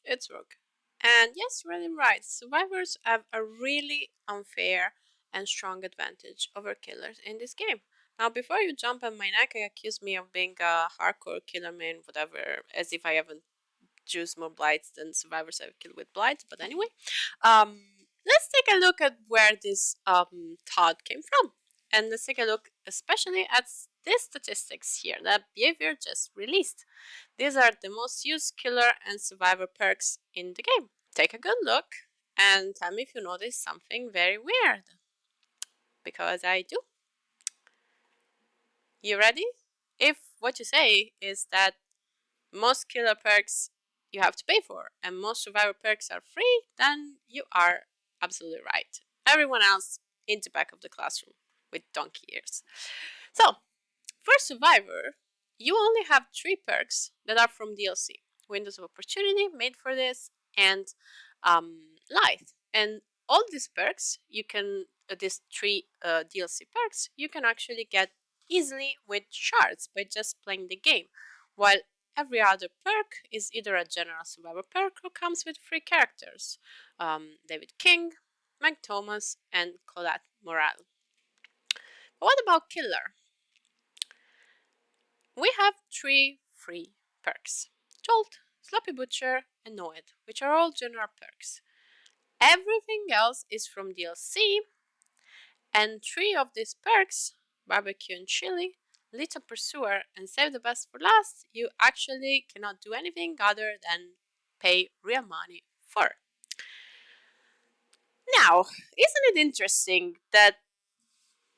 it's Rook. And yes, you read it right. Survivors have a really unfair and strong advantage over killers in this game. Now, before you jump on my neck and accuse me of being a hardcore killer main, whatever, as if I haven't choose more blights than survivors have killed with blights. But anyway, let's take a look at where this thought came from. And let's take a look especially at these statistics here that Behavior just released. These are the most used killer and survivor perks in the game. Take a good look and tell me if you notice something very weird. Because I do. You ready? If what you say is that most killer perks you have to pay for and most survivor perks are free, then you are absolutely right. Everyone else in the back of the classroom with donkey ears. So, for survivor, you only have 3 perks that are from DLC. Windows of Opportunity made for this, and Light. And all these perks, you can, these 3 DLC perks, you can actually get easily with shards by just playing the game, while every other perk is either a general survivor perk or comes with free characters. David King, Mike Thomas, and Colette Morale. But what about Killer? We have 3 free perks. Jolt, Sloppy Butcher, and Noid, which are all general perks. Everything else is from DLC, and 3 of these perks, Barbecue and Chili, Little Pursuer, and Save the Best for Last, you actually cannot do anything other than pay real money for. Now, isn't it interesting that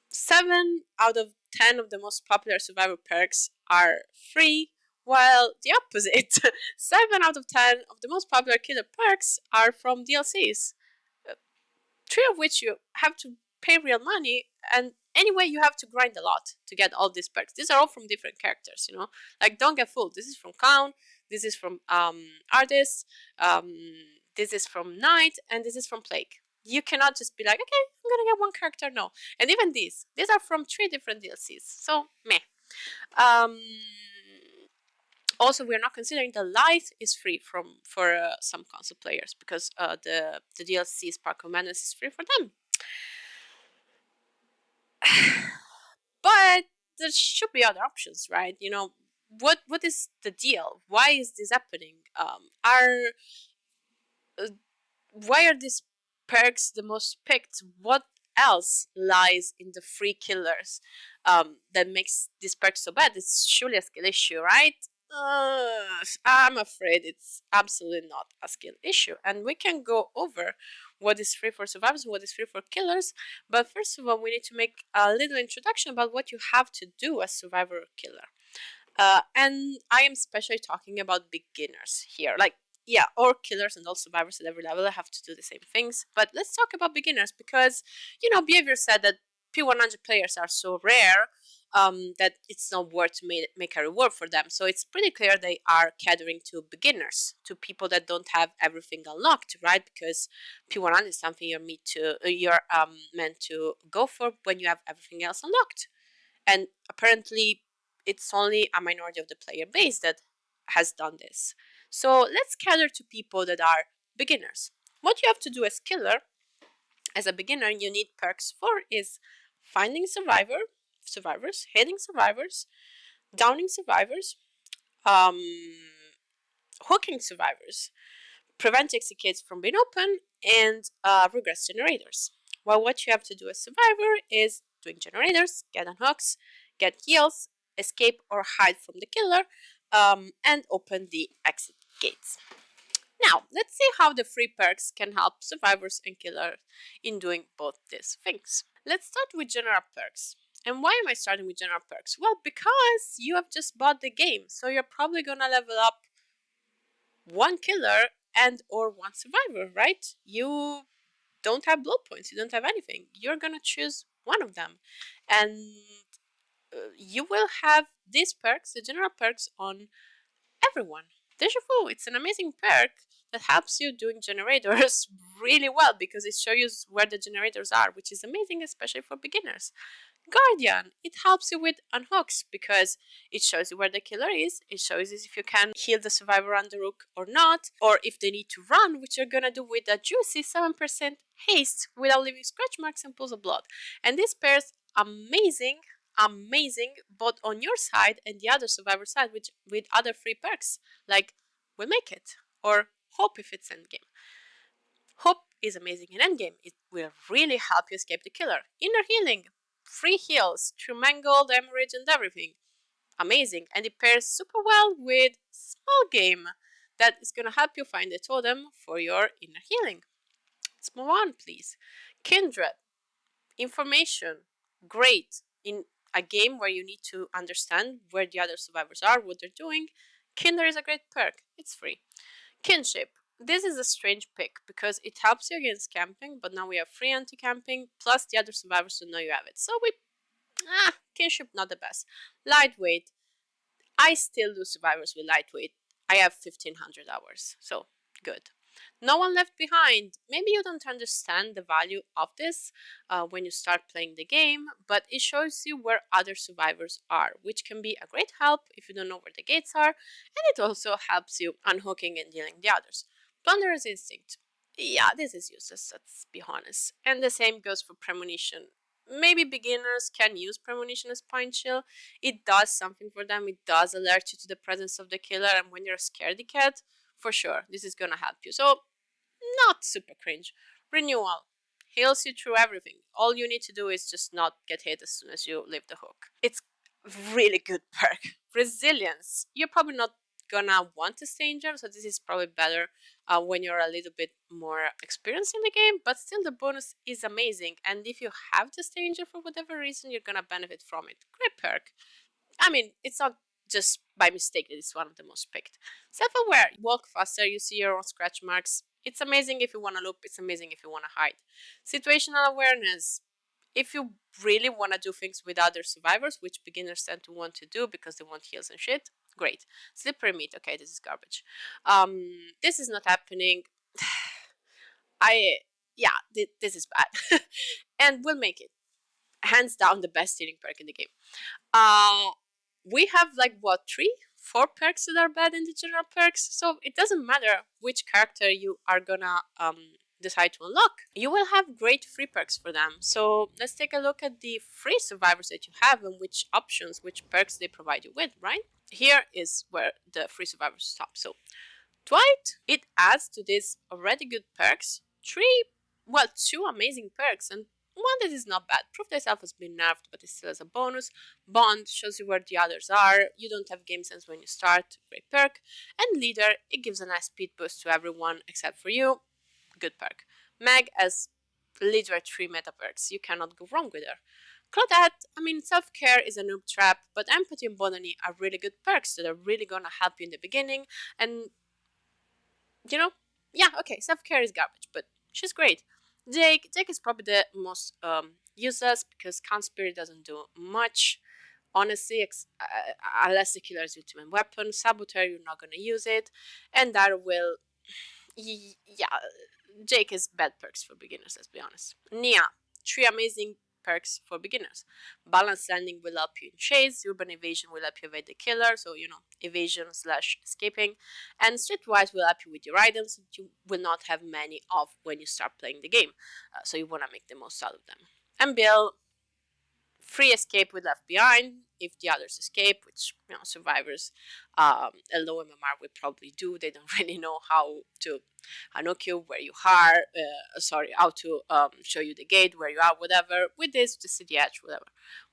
7 out of 10 of the most popular survivor perks are free, while the opposite, 7 out of 10 of the most popular killer perks are from DLCs, 3 of which you have to pay real money, and anyway, you have to grind a lot to get all these perks. These are all from different characters, you know? Like, don't get fooled. This is from Clown, this is from Artist, this is from Knight, and this is from Plague. You cannot just be like, okay, I'm gonna get one character. No. And even these are from 3 different DLCs. So, meh. Also, we're not considering the Light is free for some console players because the DLC Spark of Madness is free for them. But there should be other options, right? You know, what is the deal? Why is this happening? Why are these perks the most picked? What else lies in the free killers that makes this perk so bad? It's surely a skill issue, right? I'm afraid it's absolutely not a skill issue. And we can go over what is free for survivors and what is free for killers. But first of all, we need to make a little introduction about what you have to do as survivor or killer. And I am especially talking about beginners here. Like, yeah, all killers and all survivors at every level have to do the same things. But let's talk about beginners because, you know, Behavior said that P100 players are so rare that it's not worth to make a reward for them. So it's pretty clear they are catering to beginners, to people that don't have everything unlocked, right? Because P100 is something you're meant to go for when you have everything else unlocked. And apparently, it's only a minority of the player base that has done this. So let's cater to people that are beginners. What you have to do as killer, as a beginner, you need perks for is finding survivors, hitting survivors, downing survivors, hooking survivors, prevent executes from being open, and regress generators. Well, what you have to do as survivor is doing generators, get on hooks, get heals, escape or hide from the killer, and open the exit gates. Now, let's see how the free perks can help survivors and killers in doing both these things. Let's start with general perks. And why am I starting with general perks? Well, because you have just bought the game, so you're probably gonna level up one killer and or one survivor, right? You don't have blood points, you don't have anything. You're gonna choose one of them. And you will have these perks, the general perks, on everyone. Deja Vu, it's an amazing perk that helps you doing generators really well because it shows you where the generators are, which is amazing, especially for beginners. Guardian, it helps you with unhooks because it shows you where the killer is. It shows you if you can heal the survivor on the rook or not, or if they need to run, which you're gonna do with a juicy 7% haste without leaving scratch marks and pools of blood. And this pairs amazing, amazing, both on your side and the other survivor side, with other free perks like Will Make It or Hope if it's endgame. Hope is amazing in endgame. It will really help you escape the killer. Inner healing, free heals through mangled, hemorrhage, and everything. Amazing. And it pairs super well with small game that is gonna help you find a totem for your inner healing. Let's move on, please. Kindred, information, great. In a game where you need to understand where the other survivors are, what they're doing, Kindred is a great perk. It's free. Kinship. This is a strange pick because it helps you against camping, but now we have free anti-camping, plus the other survivors don't know you have it. So kinship not the best. Lightweight. I still do survivors with lightweight. I have 1500 hours, so good. No one left behind. Maybe you don't understand the value of this when you start playing the game, but it shows you where other survivors are, which can be a great help if you don't know where the gates are, and it also helps you unhooking and dealing the others. Plunderer's Instinct. Yeah, this is useless, let's be honest. And the same goes for Premonition. Maybe beginners can use Premonition as Pine Chill. It does something for them. It does alert you to the presence of the killer, and when you're a scaredy cat, for sure, this is gonna help you. So, not super cringe. Renewal heals you through everything. All you need to do is just not get hit as soon as you leave the hook. It's really good perk. Resilience. You're probably not gonna want to stay injured, so this is probably better when you're a little bit more experienced in the game, but still the bonus is amazing, and if you have to stay injured for whatever reason, you're gonna benefit from it. Great perk. I mean, it's not just by mistake that it's one of the most picked. Self-aware, walk faster, you see your own scratch marks. It's amazing if you want to loop, it's amazing if you want to hide. Situational awareness, if you really want to do things with other survivors, which beginners tend to want to do because they want heals and shit, great. Slippery meat, okay, this is garbage. This is not happening. Yeah, this is bad. And we'll make it. Hands down the best healing perk in the game. We have like what, 4 perks that are bad in the general perks, so it doesn't matter which character you are gonna decide to unlock. You will have great free perks for them. So let's take a look at the free survivors that you have and which options, which perks they provide you with, right? Here is where the free survivors stop. So Dwight, it adds to these already good perks 2 amazing perks and one that is not bad. Proof Thyself has been nerfed, but it still has a bonus. Bond shows you where the others are. You don't have game sense when you start. Great perk. And Leader, it gives a nice speed boost to everyone except for you. Good perk. Meg as literally 3 meta perks. You cannot go wrong with her. Claudette, I mean, self-care is a noob trap, but Empathy and Botany are really good perks that are really gonna help you in the beginning. And, you know, yeah, okay, self-care is garbage, but she's great. Jake is probably the most useless because Count Spirit doesn't do much. Honestly, unless the killer is ultimate weapon. Saboteur, you're not gonna use it. And that will, yeah, Jake is bad perks for beginners, let's be honest. Nia, 3 amazing perks for beginners. Balance Landing will help you in chase. Urban Evasion will help you evade the killer, so evasion / escaping. And Streetwise will help you with your items that you will not have many of when you start playing the game, so you want to make the most out of them. And Bill, free escape with Left Behind if the others escape, which survivors a low MMR would probably do. They don't really know how to unhook you, where you are, how to show you the gate, where you are, whatever. With this, to see the edge, whatever.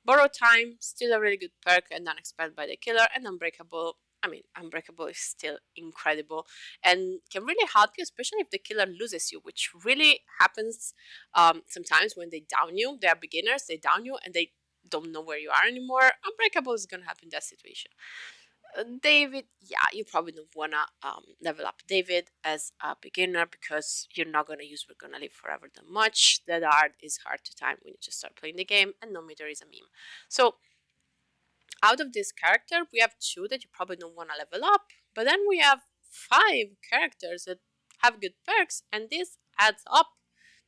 Borrow Time, still a really good perk and unexpected by the killer. And Unbreakable, I mean, Unbreakable is still incredible and can really help you, especially if the killer loses you, which really happens sometimes when they down you. They are beginners, they down you, and they don't know where you are anymore. Unbreakable is gonna happen in that situation. David, yeah, you probably don't wanna level up David as a beginner because you're not gonna use We're Gonna Live Forever that much. That art is hard to time when you just start playing the game, and No Meter is a meme. So out of this character, we have 2 that you probably don't wanna level up, but then we have 5 characters that have good perks, and this adds up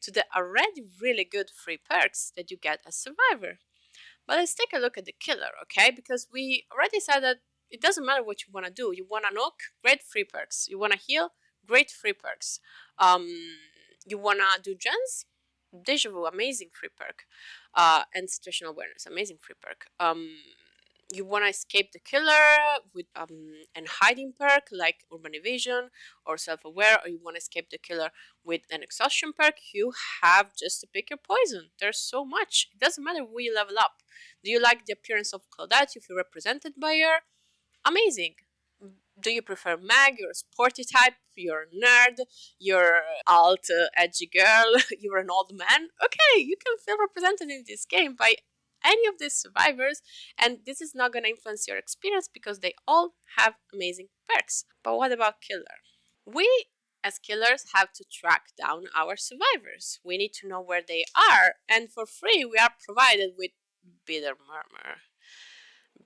to the already really good free perks that you get as Survivor. But let's take a look at the killer, okay? Because we already said that it doesn't matter what you want to do. You want to knock, great free perks. You want to heal, great free perks. Um, you want to do gens, deja vu, amazing free perk. And situational awareness, amazing free perk. You want to escape the killer with an hiding perk like urban evasion or self-aware, or you want to escape the killer with an exhaustion perk. You have just to pick your poison. There's so much. It doesn't matter who you level up. Do you like the appearance of Claudette? You feel represented by her? Amazing. Do you prefer mag? You're a sporty type. You're a nerd. You're alt edgy girl. You're an old man. Okay, you can feel represented in this game by any of these survivors, and this is not going to influence your experience because they all have amazing perks. But what about killer? We as killers have to track down our survivors. We need to know where they are, and for free we are provided with Bitter Murmur.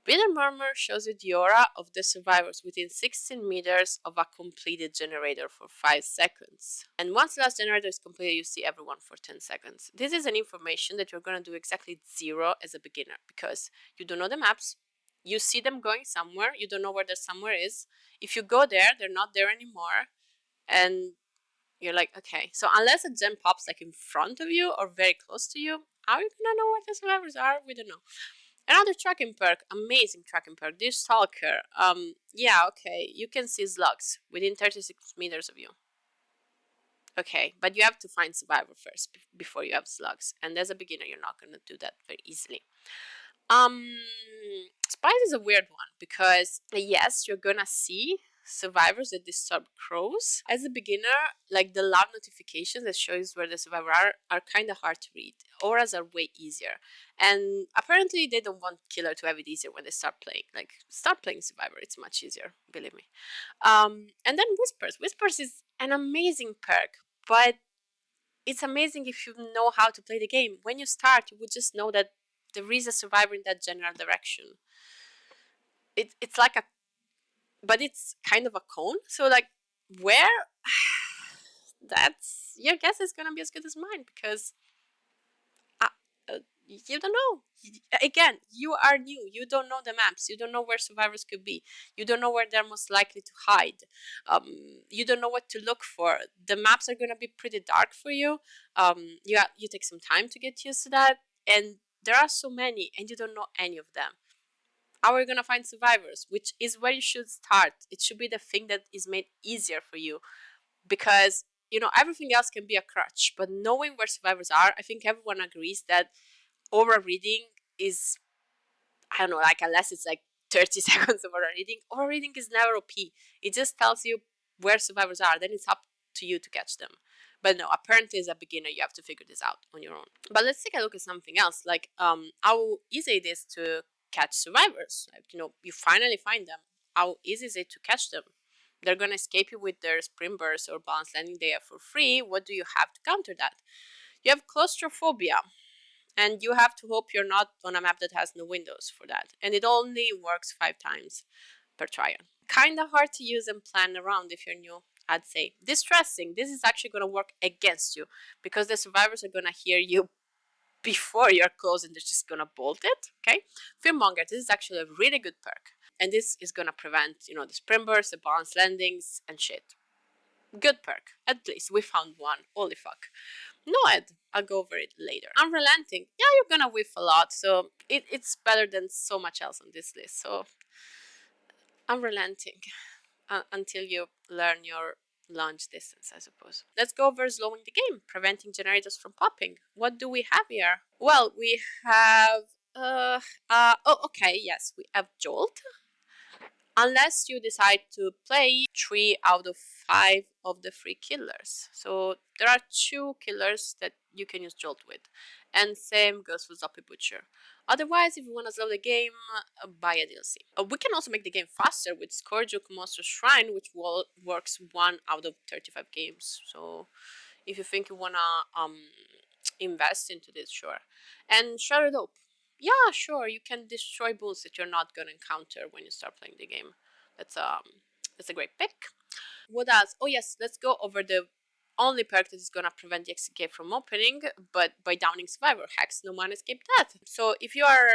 Bitter Murmur shows you the aura of the survivors within 16 meters of a completed generator for 5 seconds. And once the last generator is completed, you see everyone for 10 seconds. This is an information that you're going to do exactly 0 as a beginner because you don't know the maps, you see them going somewhere, you don't know where the somewhere is. If you go there, they're not there anymore, and you're like, okay. So unless a gem pops like in front of you or very close to you, how are you gonna know where the survivors are? We don't know. Another tracking perk, amazing tracking perk, this Stalker. Yeah, okay, you can see slugs within 36 meters of you. Okay, but you have to find survivor first before you have slugs. And as a beginner, you're not gonna do that very easily. Spies is a weird one because yes, you're gonna see survivors that disturb crows. As a beginner, like the loud notifications that shows where the survivor are kind of hard to read. Auras are way easier, and apparently they don't want killer to have it easier when they start playing. Like start playing survivor, it's much easier, believe me. And then whispers. Whispers is an amazing perk, but it's amazing if you know how to play the game. When you start, you would just know that there is a survivor in that general direction. It's like a, but it's kind of a cone. So like where, that's your guess is gonna be as good as mine because uh, you don't know. Again, you are new. You don't know the maps. You don't know where survivors could be. You don't know where they're most likely to hide. You don't know what to look for. The maps are gonna be pretty dark for you. You take some time to get used to that, and there are so many, and you don't know any of them. How are you gonna find survivors? Which is where you should start. It should be the thing that is made easier for you, because everything else can be a crutch, but knowing where survivors are, I think everyone agrees that aura reading is, I don't know, like unless it's like 30 seconds of aura reading is never OP. It just tells you where survivors are, then it's up to you to catch them. But no, apparently as a beginner you have to figure this out on your own. But let's take a look at something else, like how easy it is to catch survivors. Like, you finally find them. How easy is it to catch them? They're gonna escape you with their sprint burst or balance landing there for free. What do you have to counter that? You have claustrophobia, and you have to hope you're not on a map that has no windows for that. And it only works 5 times per trial. Kinda hard to use and plan around if you're new, I'd say. Distressing, this is actually gonna work against you because the survivors are gonna hear you before you're close and they're just gonna bolt it, okay? Fearmonger, this is actually a really good perk. And this is gonna prevent, the sprint bursts, the balance landings, and shit. Good perk. At least we found one. Holy fuck. Noed, I'll go over it later. Unrelenting. Yeah, you're gonna whiff a lot, so it's better than so much else on this list. So, unrelenting until you learn your launch distance, I suppose. Let's go over slowing the game, preventing generators from popping. What do we have here? Well, we have. Okay, yes, we have Jolt. Unless you decide to play 3 out of 5 of the 3 killers. So there are 2 killers that you can use Jolt with. And same goes for Zombie Butcher. Otherwise, if you want to slow the game, buy a DLC. We can also make the game faster with Scourgeook Monster Shrine, which works 1 out of 35 games. So if you think you want to invest into this, sure. And Shredded Hope. Yeah, sure, you can destroy bulls that you're not going to encounter when you start playing the game. That's a great pick. What else? Oh yes, let's go over the only perk that is gonna prevent the exit gate from opening, but by downing survivor hacks, no man escape that. So if you are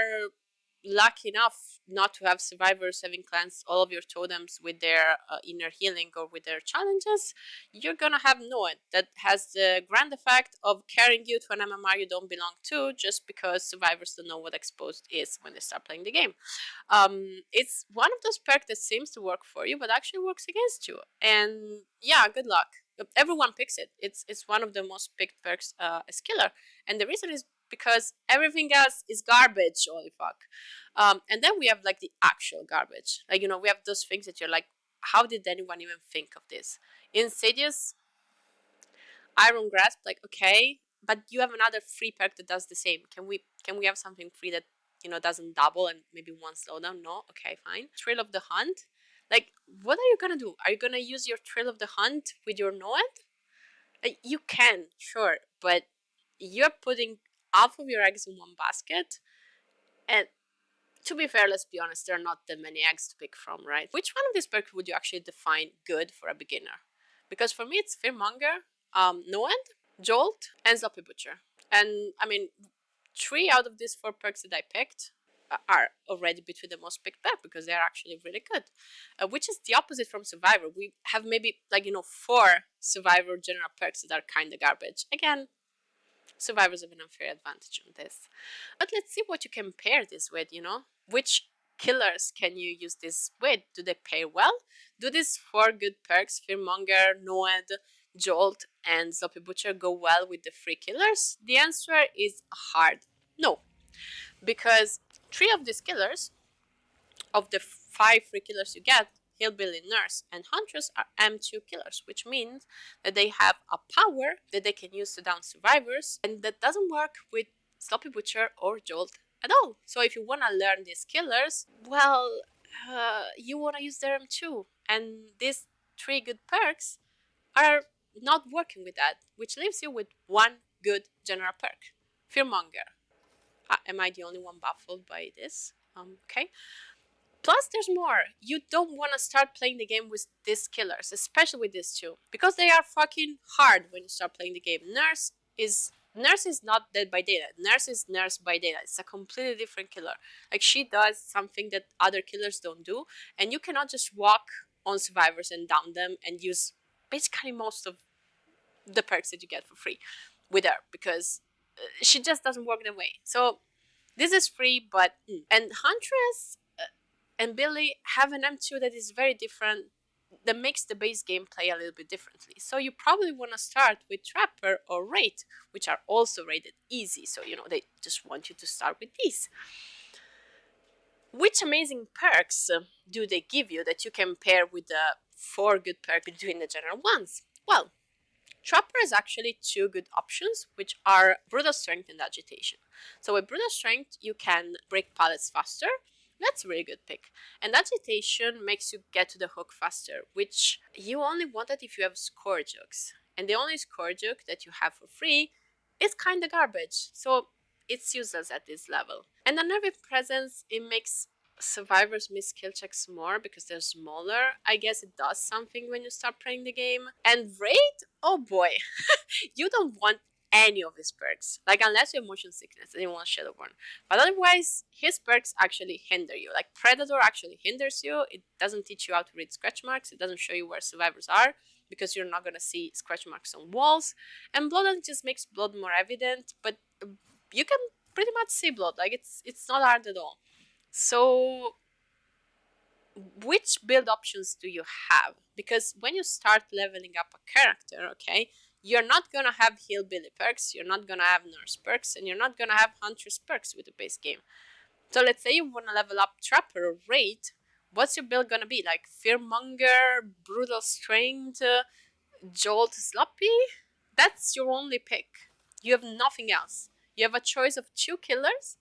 lucky enough not to have survivors having cleansed all of your totems with their inner healing or with their challenges, you're gonna have Noed that has the grand effect of carrying you to an MMR you don't belong to just because survivors don't know what exposed is when they start playing the game. It's one of those perks that seems to work for you but actually works against you, and yeah, good luck. Everyone picks it. It's one of the most picked perks as killer, and the reason is because everything else is garbage. Holy fuck. And then we have like the actual garbage. Like, you know, we have those things that you're like, how did anyone even think of this? Insidious, Iron Grasp, like, okay, but you have another free perk that does the same. Can we have something free that, you know, doesn't double and maybe one slowdown? No, okay, fine. Thrill of the Hunt, like, what are you gonna do? Are you gonna use your Thrill of the Hunt with your Noed? You can, sure, but you're putting half of your eggs in one basket, and to be fair, let's be honest, there are not that many eggs to pick from, right? Which one of these perks would you actually define good for a beginner? Because for me, it's Fearmonger, Noed, Jolt, and Sloppy Butcher. And I mean, 3 out of these 4 perks that I picked are already between the most picked perk because they're actually really good. Which is the opposite from Survivor. We have maybe, like, you know, 4 Survivor general perks that are kind of garbage. Again, survivors have an unfair advantage on this. But let's see what you can pair this with, you know? Which killers can you use this with? Do they pair well? Do these 4 good perks, Fearmonger, Noed, Jolt, and Sloppy Butcher, go well with the 3 killers? The answer is hard no. Because 3 of these killers, of the 5 free killers you get, Hillbilly, Nurse, and Huntress, are M2 killers, which means that they have a power that they can use to down survivors, and that doesn't work with Sloppy Butcher or Jolt at all. So if you want to learn these killers, well, you want to use their M2, and these 3 good perks are not working with that, which leaves you with 1 good general perk, Fearmonger. Am I the only one baffled by this? Okay. Plus, there's more. You don't want to start playing the game with these killers, especially with these 2, because they are fucking hard when you start playing the game. Nurse is not Dead by Daylight. Nurse is Nurse by Daylight. It's a completely different killer. Like, she does something that other killers don't do, and you cannot just walk on survivors and down them and use basically most of the perks that you get for free with her, because she just doesn't work that way. So this is free, but and Huntress and Billy have an M2 that is very different, that makes the base game play a little bit differently. So you probably want to start with Trapper or Rate, which are also rated easy. So, you know, they just want you to start with these. Which amazing perks do they give you that you can pair with the 4 good perks between the general ones? Well, Trapper has actually 2 good options, which are Brutal Strength and Agitation. So with Brutal Strength, you can break pallets faster. That's a really good pick. And Agitation makes you get to the hook faster, which you only want that if you have Score Jukes. And the only Score Juke that you have for free is kind of garbage. So it's useless at this level. And Unnerving Presence, it makes survivors miss skill checks more because they're smaller. I guess it does something when you start playing the game. And Raid? Oh boy. You don't want any of his perks. Like, unless you have motion sickness and you want Shadowborn. But otherwise, his perks actually hinder you. Like, Predator actually hinders you. It doesn't teach you how to read scratch marks. It doesn't show you where survivors are, because you're not gonna see scratch marks on walls. And Blood just makes blood more evident, but you can pretty much see blood. Like, it's not hard at all. So which build options do you have? Because when you start leveling up a character, okay, you're not gonna have Hillbilly perks, you're not gonna have Nurse perks, and you're not gonna have Huntress perks with the base game. So let's say you wanna level up Trapper or Raid, what's your build gonna be? Like Fearmonger, Brutal Strength, Jolt, Sloppy? That's your only pick. You have nothing else. You have a choice of 2 killers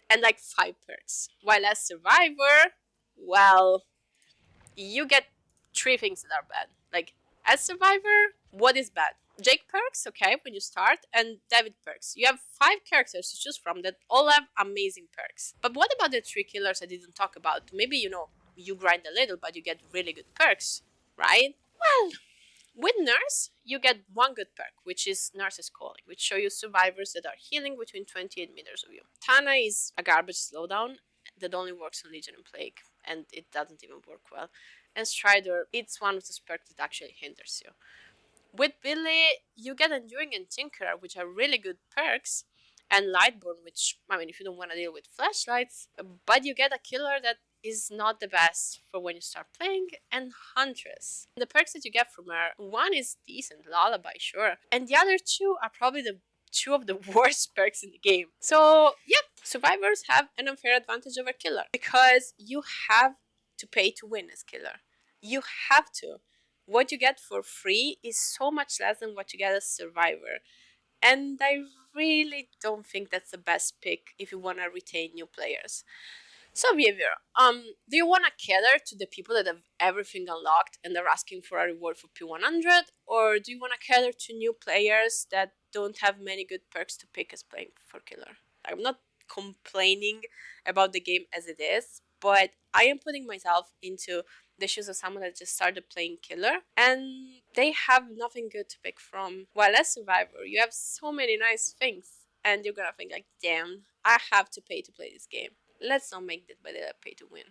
and like 5 perks. While as Survivor, well, you get 3 things that are bad. Like, as Survivor, what is bad? Jake perks, okay, when you start, and David perks. You have 5 characters to choose from that all have amazing perks. But what about the 3 killers I didn't talk about? Maybe, you know, you grind a little, but you get really good perks, right? Well, With Nurse, you get one good perk, which is Nurse's Calling, which show you survivors that are healing within 28 meters of you. Tana is a garbage slowdown that only works on Legion and Plague, and it doesn't even work well. And Strider, it's one of those perks that actually hinders you. With Billy, you get Enduring and Tinkerer, which are really good perks, and Lightborn, which, I mean, if you don't want to deal with flashlights, but you get a killer that is not the best for when you start playing, and Huntress. The perks that you get from her, one is decent, Lullaby, sure, and the other two are probably the two of the worst perks in the game. So, yep, survivors have an unfair advantage over killer because you have to pay to win as killer. You have to. What you get for free is so much less than what you get as survivor. And I really don't think that's the best pick if you want to retain new players. So, Behavior, do you want to cater to the people that have everything unlocked and they're asking for a reward for P100? Or do you want to cater to new players that don't have many good perks to pick as playing for killer? I'm not complaining about the game as it is, but I am putting myself into the shoes of someone that just started playing killer and they have nothing good to pick from. While as survivor, you have so many nice things and you're gonna think like, damn, I have to pay to play this game. Let's not make that by the pay to win.